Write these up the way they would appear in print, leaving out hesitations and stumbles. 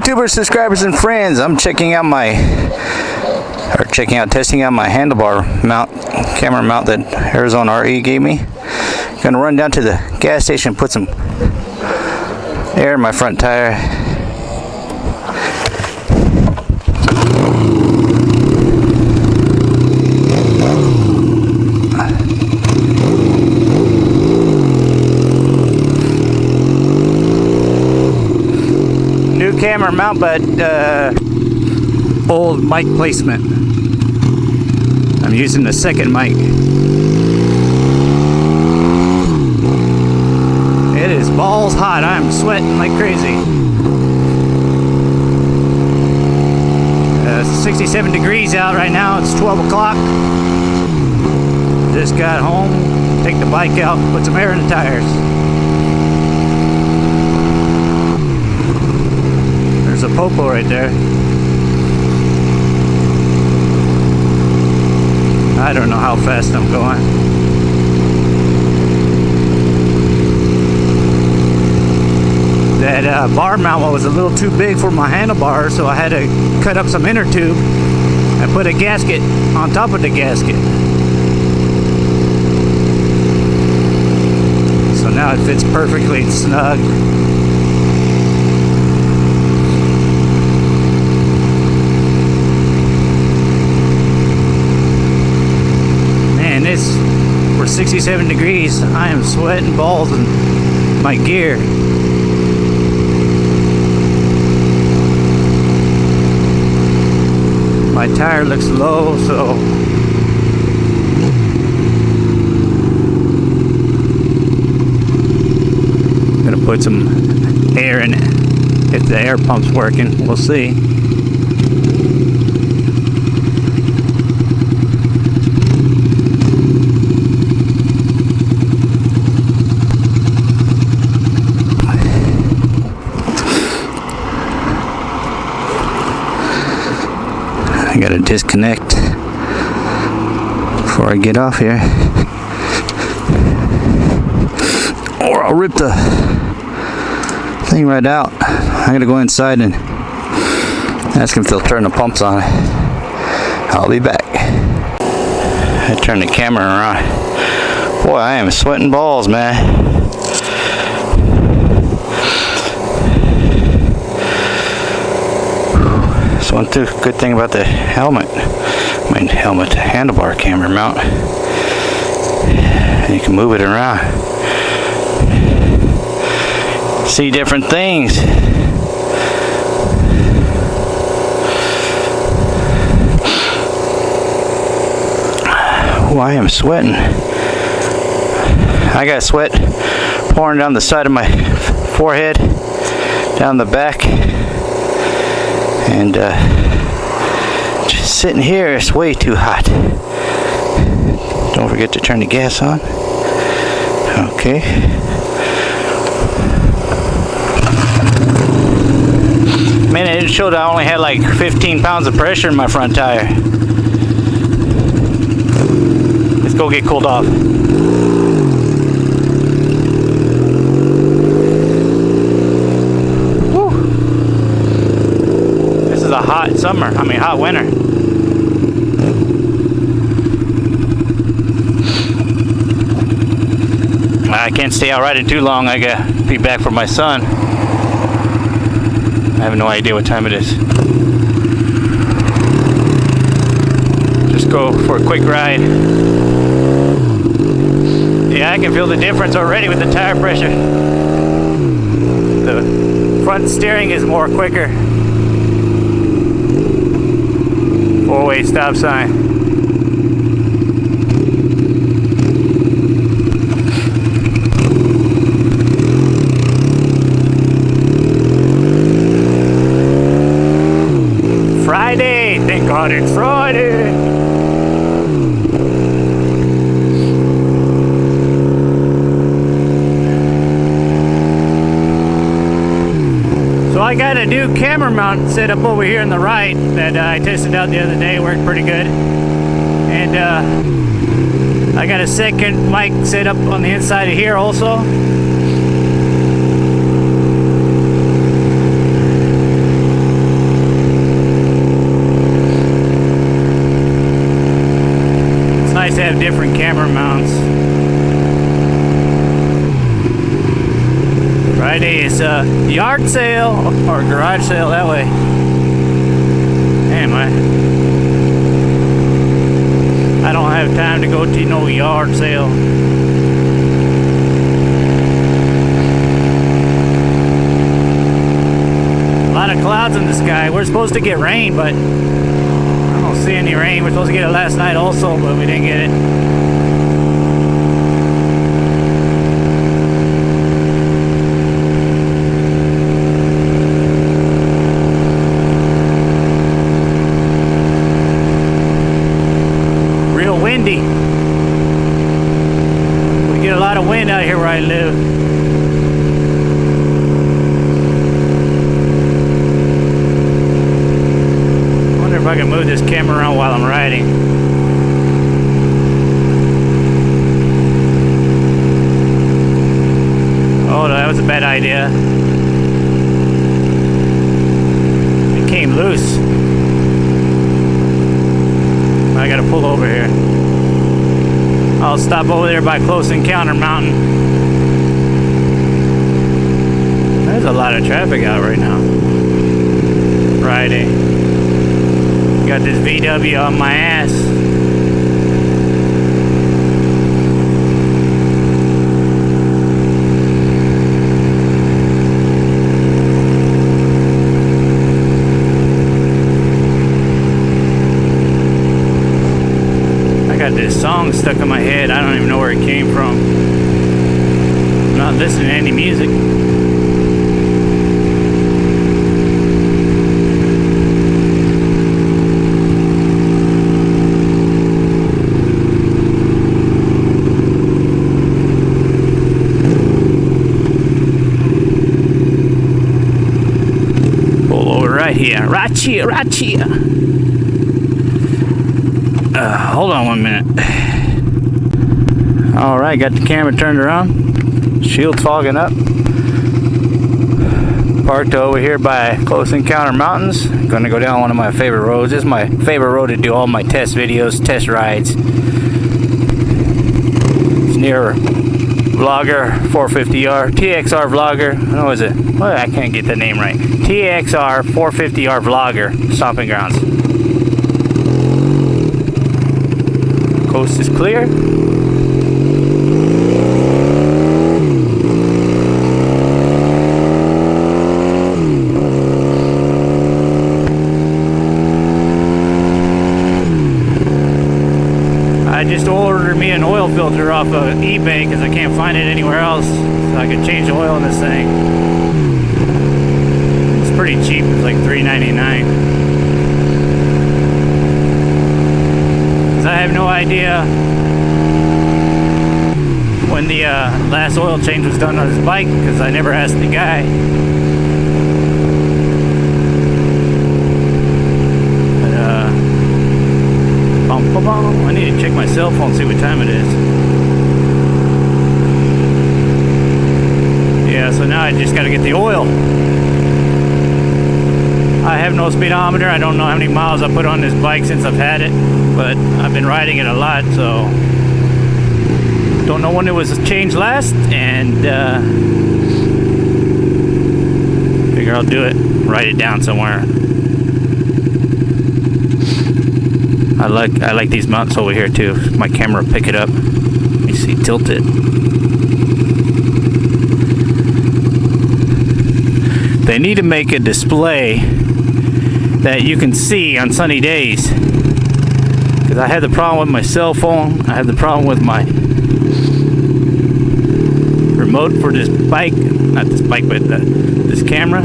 YouTubers, subscribers, and friends. I'm testing out my handlebar mount, camera mount that Arizona RE gave me. Gonna run down to the gas station, put some air in my front tire. New camera mount, but old mic placement. I'm using the second mic. It is balls hot. I'm sweating like crazy. 67 degrees out right now. It's 12 o'clock. Just got home. Take the bike out, put some air in the tires. There's a popo right there. I don't know how fast I'm going. That bar mount was a little too big for my handlebar, so I had to cut up some inner tube and put a gasket on top of the gasket. So now it fits perfectly snug. For 67 degrees, I am sweating balls in my gear. My tire looks low, so I'm gonna put some air in it. If the air pump's working, we'll see. I gotta disconnect before I get off here, or I'll rip the thing right out. I'm gonna go inside and ask them if they'll turn the pumps on. I'll be back. I turn the camera around. Boy, I am sweating balls, man. One good thing about the handlebar camera mount, you can move it around, see different things. Oh, I am sweating. I got sweat pouring down the side of my forehead, down the back. And just sitting here, it's way too hot. Don't forget to turn the gas on. Okay. Man, it showed I only had like 15 pounds of pressure in my front tire. Let's go get cooled off. A hot summer, hot winter. I can't stay out riding too long. I gotta be back for my son. I have no idea what time it is. Just go for a quick ride. Yeah, I can feel the difference already with the tire pressure. The front steering is more quicker. Four-way stop sign. Friday! Thank God it's Friday! So I got a new camera mount set up over here on the right that I tested out the other day. Worked pretty good. And I got a second mic set up on the inside of here also. guys have different camera mounts. Friday is a yard sale or garage sale that way. Damn, I don't have time to go to no yard sale. A lot of clouds in the sky. We're supposed to get rain, but I don't see any rain. We're supposed to get it last night also, but we didn't get it. Real windy. We get a lot of wind out here where I live. If I can move this camera around while I'm riding. Oh, that was a bad idea. It came loose. I gotta pull over here. I'll stop over there by Close Encounter Mountain. There's a lot of traffic out right now. Friday. Got this VW on my ass. I got this song stuck in my head. I don't even know where it came from. I'm not listening to any music. Right here. Hold on 1 minute. Alright, got the camera turned around. Shield's fogging up. Parked over here by Close Encounter Mountains. Gonna go down one of my favorite roads. This is my favorite road to do all my test videos, test rides. It's near Vlogger 450R, TXR Vlogger. No, is it? Well, I can't get the name right. TXR 450R Vlogger Stomping Grounds. Coast is clear. I just ordered me an oil filter off of eBay because I can't find it anywhere else, so I could change the oil in this thing. It's pretty cheap. It's like $3.99. Because I have no idea when the last oil change was done on his bike, because I never asked the guy. I need to check my cell phone, see what time it is. Yeah, so now I just got to get the oil. I have no speedometer. I don't know how many miles I put on this bike since I've had it, but I've been riding it a lot, so don't know when it was changed last, and figure I'll do it, write it down somewhere. I like these mounts over here too. My camera will pick it up. Let me see, tilt it. They need to make a display that you can see on sunny days. Because I had the problem with my cell phone. I had the problem with my remote for this bike. Not this bike, but this camera.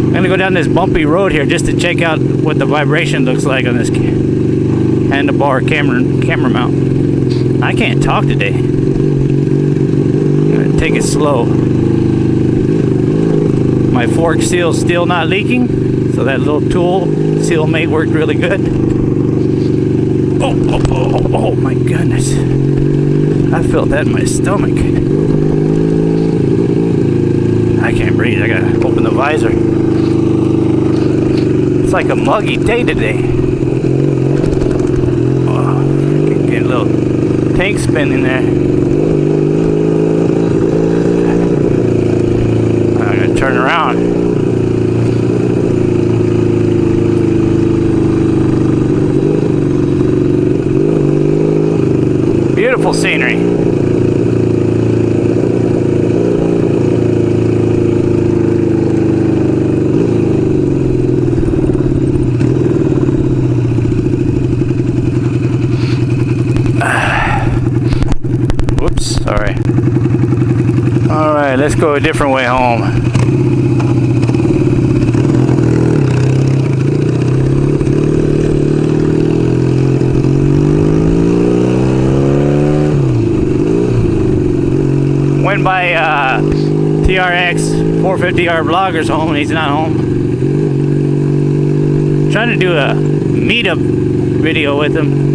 I'm gonna go down this bumpy road here just to check out what the vibration looks like on this handlebar camera mount. I can't talk today. I'm gonna take it slow. My fork seal's still not leaking, so that little tool seal mate worked really good. Oh my goodness. I felt that in my stomach. I can't breathe. I gotta open the visor. It's like a muggy day today. Oh. snake spinning there. I'm gonna turn around. Beautiful scenery. Whoops, sorry. Alright, let's go a different way home. Went by TRX 450R Vlogger's home and he's not home. Trying to do a meetup video with him.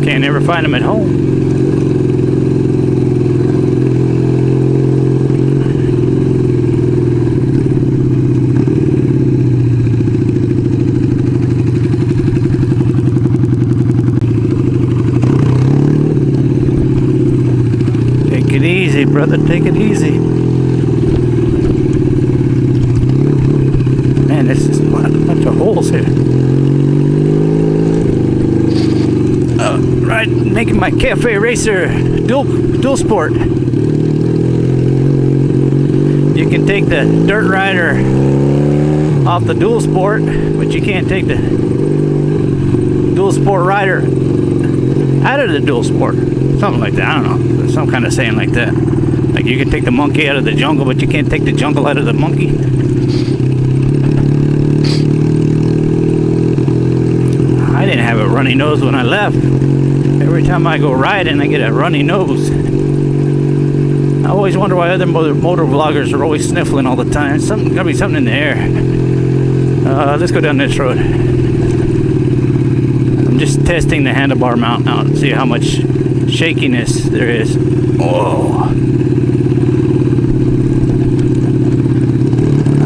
Can't ever find him at home. Take it easy, brother, take it easy. Man, this is a bunch of holes here. Right, making my Cafe Racer dual sport. You can take the Dirt Rider off the dual sport, but you can't take the dual sport rider out of the dual sport. Something like that, I don't know. There's some kind of saying like that. Like you can take the monkey out of the jungle, but you can't take the jungle out of the monkey. I didn't have a runny nose when I left. Every time I go riding, I get a runny nose. I always wonder why other motor vloggers are always sniffling all the time. Gotta be something in the air. Let's go down this road. I'm just testing the handlebar mount out and see how much shakiness there is. Whoa.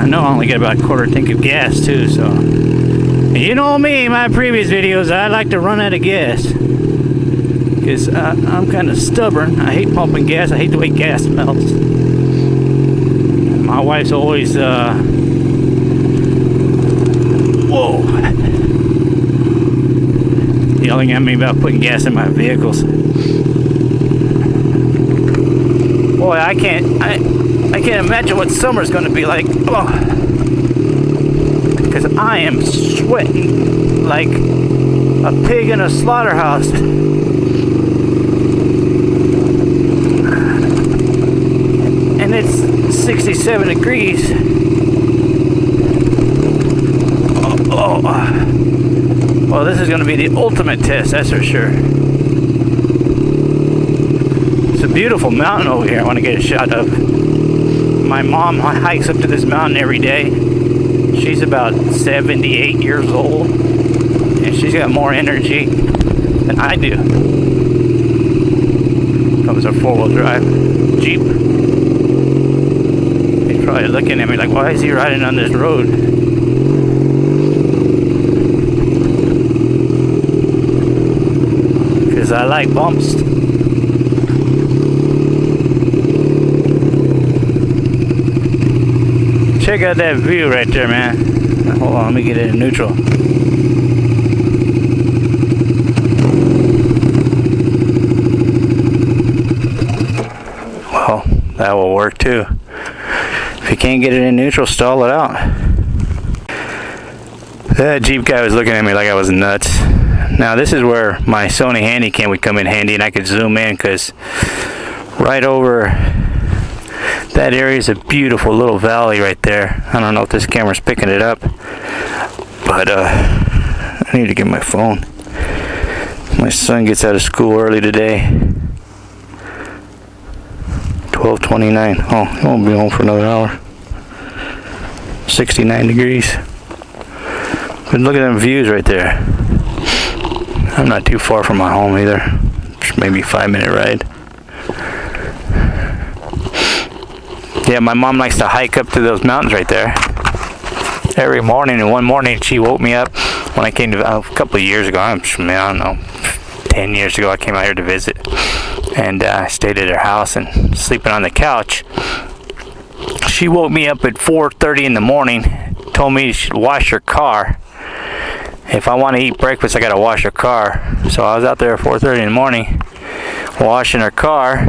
I know I only get about a quarter tank of gas too, so. You know me, my previous videos, I like to run out of gas. Because I'm kind of stubborn. I hate pumping gas. I hate the way gas smells. My wife's always, whoa, yelling at me about putting gas in my vehicles. Boy, I can't imagine what summer's going to be like. Oh. Because I am sweating like a pig in a slaughterhouse. And it's 67 degrees. Oh. Well, this is going to be the ultimate test, that's for sure. It's a beautiful mountain over here I want to get a shot of. My mom hikes up to this mountain every day. She's about 78 years old, and she's got more energy than I do. Comes a four-wheel drive Jeep. He's probably looking at me like, why is he riding on this road? Because I like bumps. Check out that view right there, man. Hold on, let me get it in neutral. Well, that will work too. If you can't get it in neutral, stall it out. That Jeep guy was looking at me like I was nuts. Now this is where my Sony Handycam would come in handy, and I could zoom in because right over that area is a beautiful little valley right there. I don't know if this camera's picking it up, but I need to get my phone. My son gets out of school early today. 12:29. Oh, he won't be home for another hour. 69 degrees. But look at them views right there. I'm not too far from my home either. Just maybe a 5-minute ride. Yeah, my mom likes to hike up to those mountains right there every morning. And one morning she woke me up when I came to, a couple of years ago, I don't know, 10 years ago. I came out here to visit, and I stayed at her house and sleeping on the couch. She woke me up at 4:30 in the morning, told me she should wash her car. If I want to eat breakfast, I gotta wash her car. So I was out there at 4:30 in the morning, washing her car,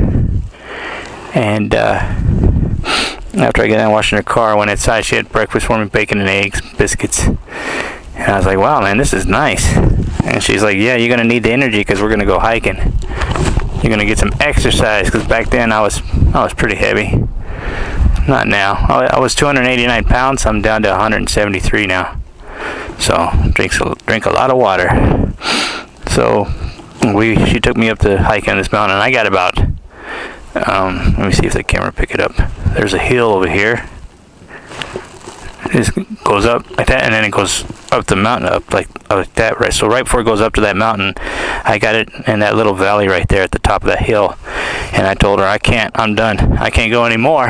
and after I got done washing her car, I went inside. She had breakfast for me, bacon and eggs, biscuits. And I was like, wow, man, this is nice. And she's like, yeah, you're going to need the energy because we're going to go hiking. You're going to get some exercise, because back then I was pretty heavy. Not now. I was 289 pounds. I'm down to 173 now. So drink a lot of water. So she took me up to hike on this mountain. I got about, let me see if the camera pick it up. There's a hill over here. It goes up like that, and then it goes up the mountain, up like that, right? So right before it goes up to that mountain, I got it in that little valley right there at the top of that hill. And I told her, I'm done. I can't go anymore.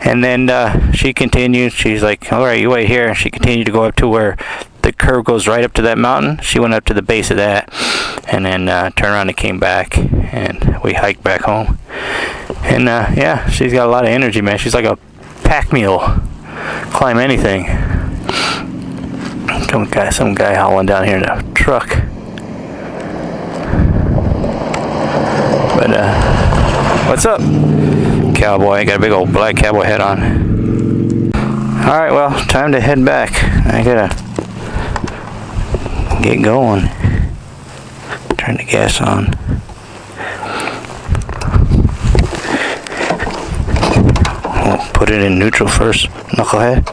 And then she continued. She's like, all right, you wait here. And she continued to go up to where the curve goes right up to that mountain. She went up to the base of that, and then turned around and came back, and we hiked back home. And yeah, she's got a lot of energy, man. She's like a pack mule. Climb anything. Some guy hauling down here in a truck. But what's up, cowboy? I got a big old black cowboy hat on. All right, well, time to head back. I gotta get going. Turn the gas on. We'll put it in neutral first, knucklehead.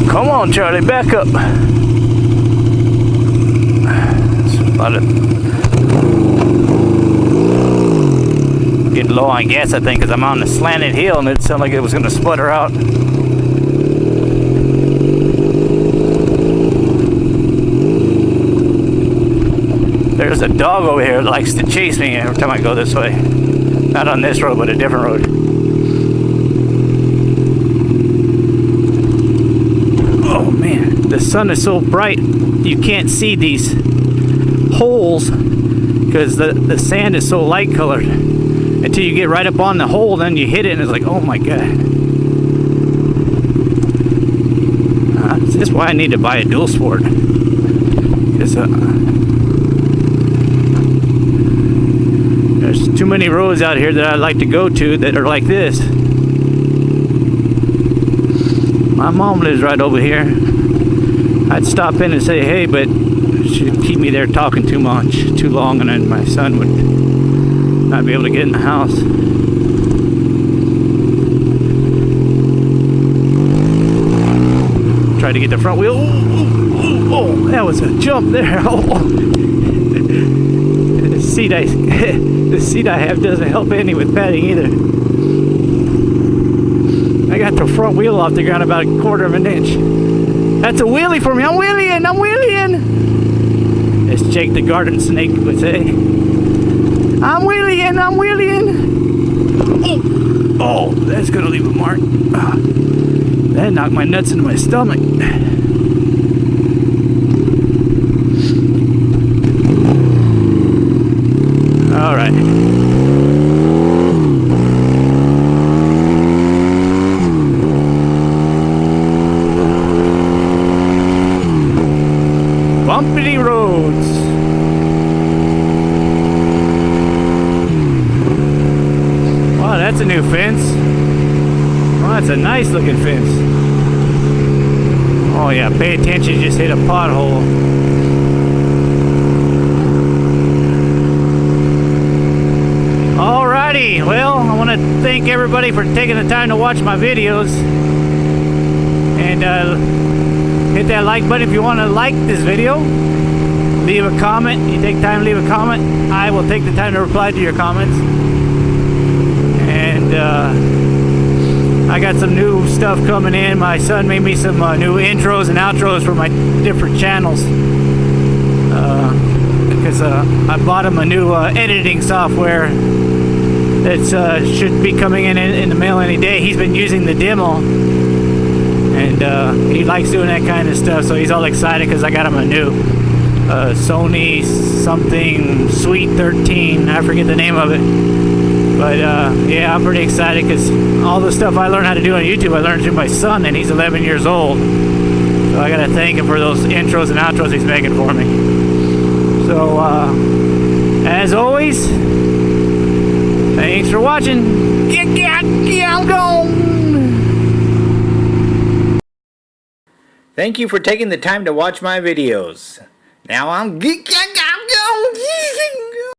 Come on, Charlie, back up. It's a lot of getting low on gas, I think, because I'm on the slanted hill and it sounded like it was going to sputter out. There's a dog over here that likes to chase me every time I go this way. Not on this road, but a different road. Oh man, the sun is so bright you can't see these holes because the sand is so light colored. Until you get right up on the hole, then you hit it and it's like, oh my god. That's why I need to buy a dual sport. There's too many roads out here that I like to go to that are like this. My mom lives right over here. I'd stop in and say hey, but she'd keep me there talking too long, and then my son would not be able to get in the house. Try to get the front wheel. Oh, that was a jump there. The seat I have doesn't help any with padding either. I got the front wheel off the ground about 1/4 of an inch. That's a wheelie for me. I'm wheeling. As Jake the garden snake would say. I'm wheeling. Oh, that's gonna leave a mark. That knocked my nuts into my stomach. All right. Bumpy roads. Wow, that's a new fence. Oh, that's a nice looking fence. Oh yeah, pay attention, you just hit a pothole. Alrighty, well, I want to thank everybody for taking the time to watch my videos. And hit that like button if you want to like this video. Leave a comment. You take time to leave a comment, I will take the time to reply to your comments. And I got some new stuff coming in. My son made me some new intros and outros for my different channels. Because I bought him a new editing software that should be coming in the mail any day. He's been using the demo, and and he likes doing that kind of stuff, so he's all excited because I got him a new Sony something Sweet 13. I forget the name of it, but yeah, I'm pretty excited because all the stuff I learned how to do on YouTube, I learned through my son, and he's 11 years old. So I gotta thank him for those intros and outros he's making for me. So as always, thanks for watching. I'm gone. Thank you for taking the time to watch my videos. Now I'm gone.